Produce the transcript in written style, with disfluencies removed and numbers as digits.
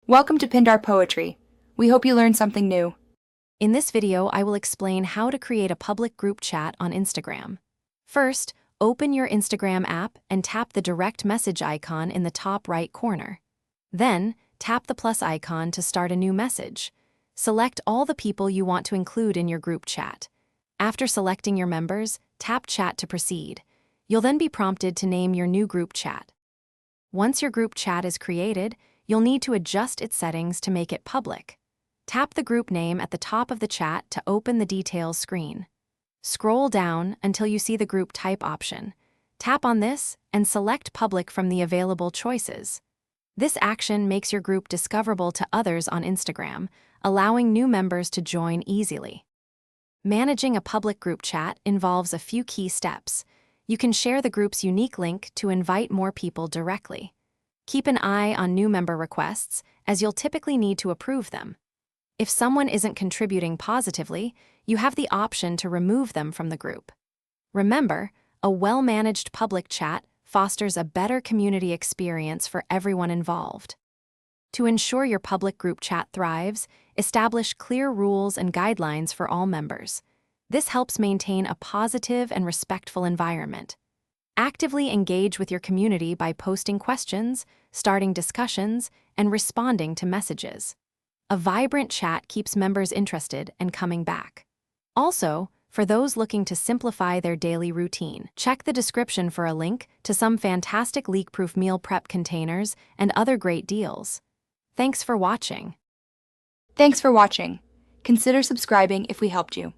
Welcome to Pindar Poetry. We hope you learned something new. In this video, I will explain how to create a public group chat on Instagram. First, open your Instagram app and tap the direct message icon in the top right corner. Then, tap the plus icon to start a new message. Select all the people you want to include in your group chat. After selecting your members, tap Chat to proceed. You'll then be prompted to name your new group chat. Once your group chat is created, you'll need to adjust its settings to make it public. Tap the group name at the top of the chat to open the details screen. Scroll down until you see the group type option. Tap on this and select public from the available choices. This action makes your group discoverable to others on Instagram, allowing new members to join easily. Managing a public group chat involves a few key steps. You can share the group's unique link to invite more people directly. Keep an eye on new member requests, as you'll typically need to approve them. If someone isn't contributing positively, you have the option to remove them from the group. Remember, a well-managed public chat fosters a better community experience for everyone involved. To ensure your public group chat thrives, establish clear rules and guidelines for all members. This helps maintain a positive and respectful environment. Actively engage with your community by posting questions, starting discussions, and responding to messages. A vibrant chat keeps members interested and coming back. Also, for those looking to simplify their daily routine, check the description for a link to some fantastic leak-proof meal prep containers and other great deals. Thanks for watching. Thanks for watching. Consider subscribing if we helped you.